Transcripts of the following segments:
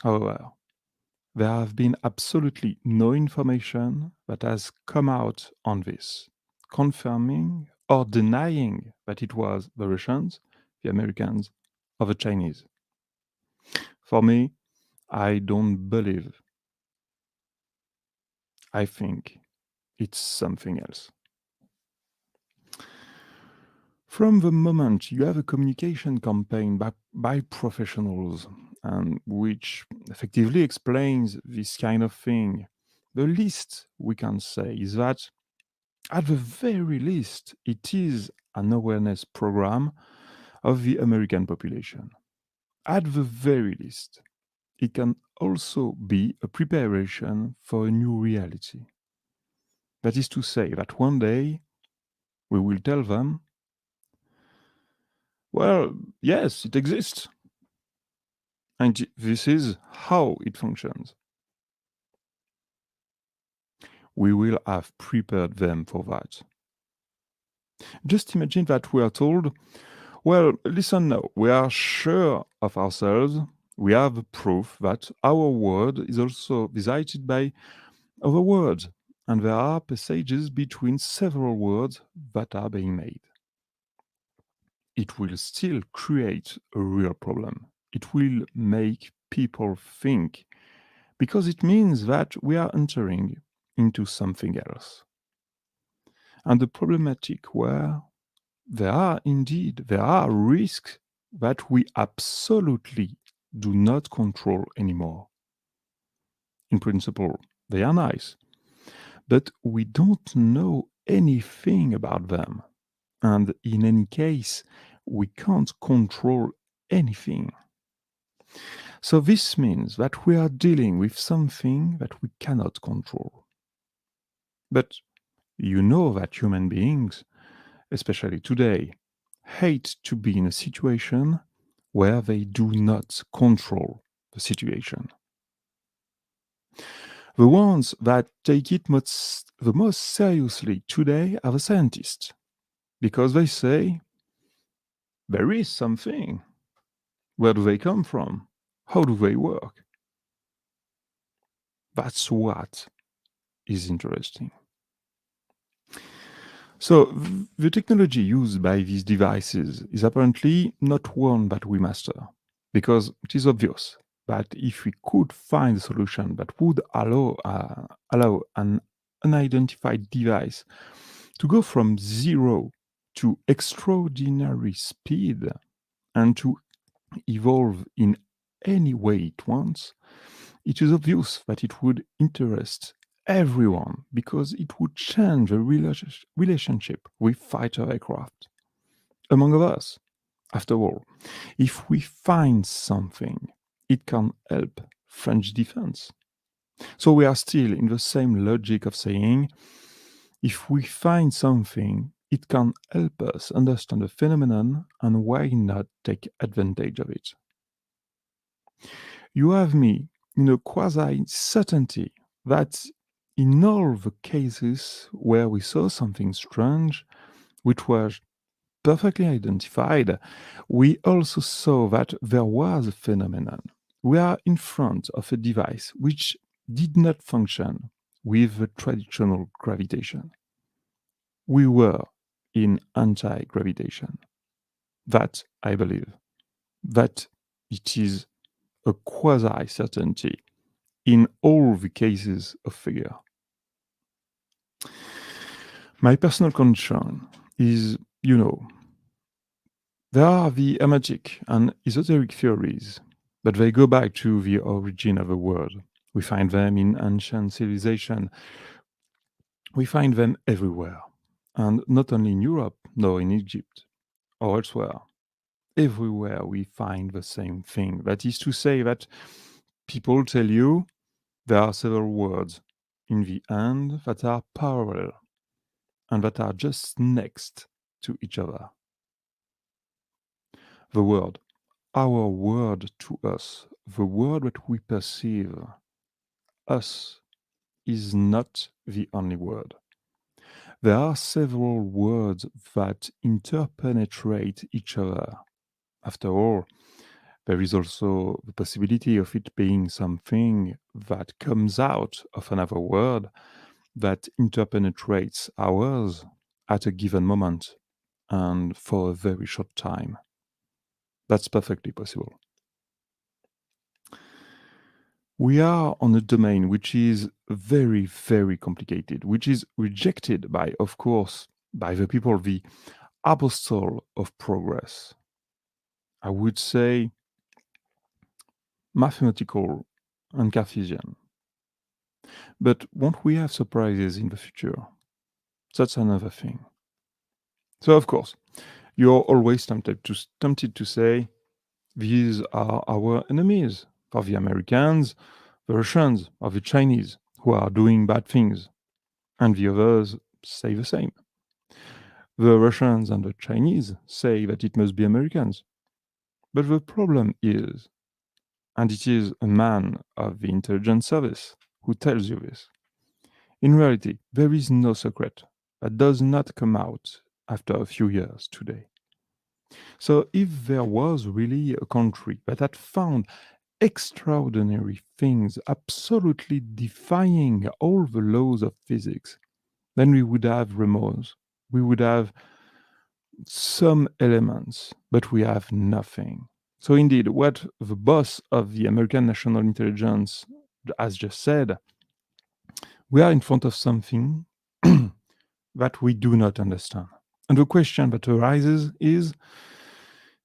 However, there have been absolutely no information that has come out on this, confirming or denying that it was the Russians, the Americans, or the Chinese. For me, I don't believe. I think it's something else. From the moment you have a communication campaign by professionals, and which effectively explains this kind of thing, the least we can say is that, at the very least, it is an awareness program of the American population. At the very least, it can also be a preparation for a new reality. That is to say, that one day we will tell them, well, yes, it exists. And this is how it functions. We will have prepared them for that. Just imagine that we are told, well, listen now, we are sure of ourselves, we have proof that our world is also visited by other words, and there are passages between several words that are being made. It will still create a real problem. It will make people think, because it means that we are entering into something else. And the problematic where there are risks that we absolutely do not control anymore. In principle, they are nice, but we don't know anything about them. And in any case, we can't control anything. So this means that we are dealing with something that we cannot control. But you know that human beings, especially today, hate to be in a situation where they do not control the situation. The ones that take it the most seriously today are the scientists, because they say, there is something. Where do they come from? How do they work? That's what is interesting. So, the technology used by these devices is apparently not one that we master, because it is obvious that if we could find a solution that would allow an unidentified device to go from zero to extraordinary speed and to evolve in any way it wants, it is obvious that it would interest everyone because it would change the relationship with fighter aircraft. Among us, after all, if we find something, it can help French defense. So we are still in the same logic of saying, if we find something, it can help us understand the phenomenon, and why not take advantage of it? You have me in a quasi certainty that in all the cases where we saw something strange, which was perfectly identified, we also saw that there was a phenomenon. We are in front of a device which did not function with the traditional gravitation. We were in anti-gravitation. That, I believe, that it is a quasi-certainty in all the cases of figure. My personal concern is, there are the hermetic and esoteric theories, but they go back to the origin of the world. We find them in ancient civilization. We find them everywhere. And not only in Europe, nor in Egypt or elsewhere. Everywhere we find the same thing. That is to say that people tell you there are several words in the end that are parallel and that are just next to each other. The word, our word to us, the word that we perceive, us, is not the only word. There are several words that interpenetrate each other. After all, There is also the possibility of it being something that comes out of another world that interpenetrates ours at a given moment and for a very short time. That's perfectly possible. We are on a domain which is very, very complicated, which is rejected by, of course, by the people, the apostle of progress. I would say mathematical and Cartesian. But won't we have surprises in the future? That's another thing. So, of course, you're always tempted to say, these are our enemies. For the Americans, the Russians, or the Chinese, who are doing bad things. And the others say the same. The Russians and the Chinese say that it must be Americans. But the problem is, and it is a man of the intelligence service who tells you this, in reality, there is no secret that does not come out after a few years today. So if there was really a country that had found extraordinary things, absolutely defying all the laws of physics, then we would have remorse. We would have some elements, but we have nothing. So indeed, what the boss of the American National Intelligence has just said, we are in front of something that we do not understand. And the question that arises is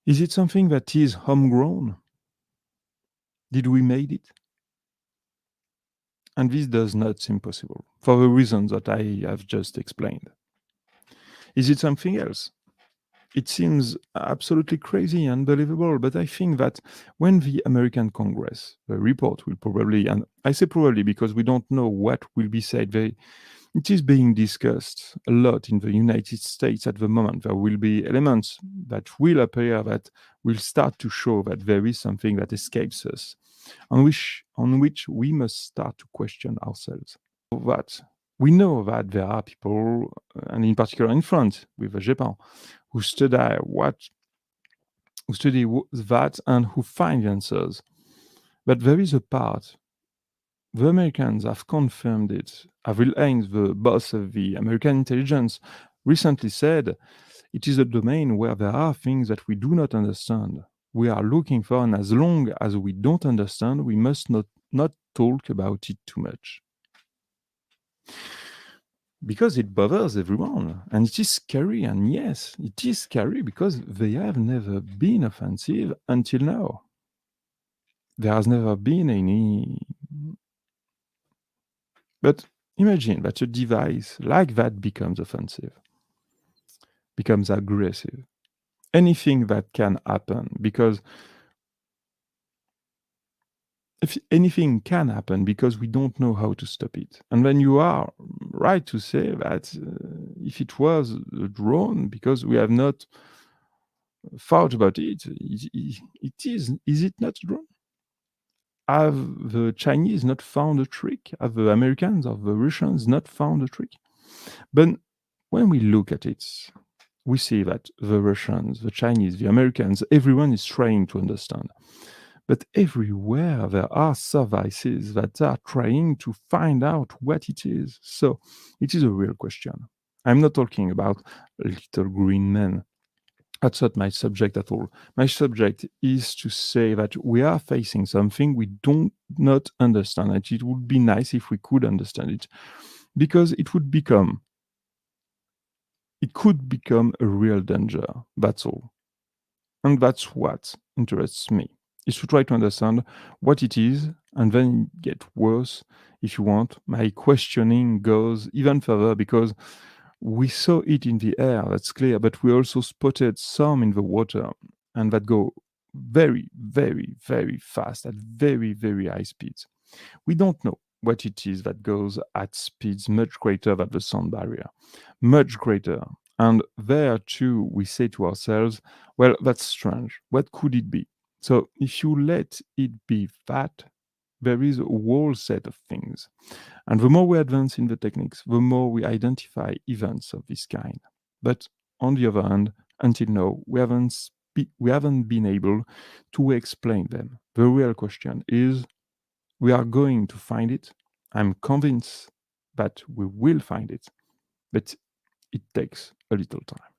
it something that is homegrown? Did we make it? And this does not seem possible, for the reasons that I have just explained. Is it something else? It seems absolutely crazy, unbelievable, but I think that when the American Congress, the report will probably, and I say probably because we don't know what will be said, it is being discussed a lot in the United States at the moment. There will be elements that will appear that will start to show that there is something that escapes us, on which we must start to question ourselves. That we know that there are people, and in particular in France with Japan, who study that and who find the answers. But there is a part, the Americans have confirmed it. Avril Haines, the boss of the American intelligence, recently said it is a domain where there are things that we do not understand. We are looking for, and as long as we don't understand, we must not talk about it too much. Because it bothers everyone, and it is scary, and yes, it is scary because they have never been offensive until now. There has never been any. But imagine that a device like that becomes offensive, becomes aggressive. Anything that can happen, because if anything can happen because we don't know how to stop it. And then you are right to say that if it was a drone, because we have not thought about it, is it not a drone? Have the Chinese not found a trick? Have the Americans or the Russians not found a trick? But when we look at it, we see that the Russians, the Chinese, the Americans, everyone is trying to understand. But everywhere there are services that are trying to find out what it is. So it is a real question. I'm not talking about little green men. That's not my subject at all. My subject is to say that we are facing something we do not understand. And it would be nice if we could understand it, because it could become a real danger. That's all. And that's what interests me, is to try to understand what it is, and then get worse, if you want. My questioning goes even further, because we saw it in the air, that's clear, but we also spotted some in the water, and that go very, very, very fast at very, very high speeds. We don't know what it is that goes at speeds much greater than the sound barrier, much greater. And there too, we say to ourselves, well, that's strange. What could it be? So if you let it be that, there is a whole set of things. And the more we advance in the techniques, the more we identify events of this kind. But on the other hand, until now, we haven't we haven't been able to explain them. The real question is, we are going to find it. I'm convinced that we will find it, but it takes a little time.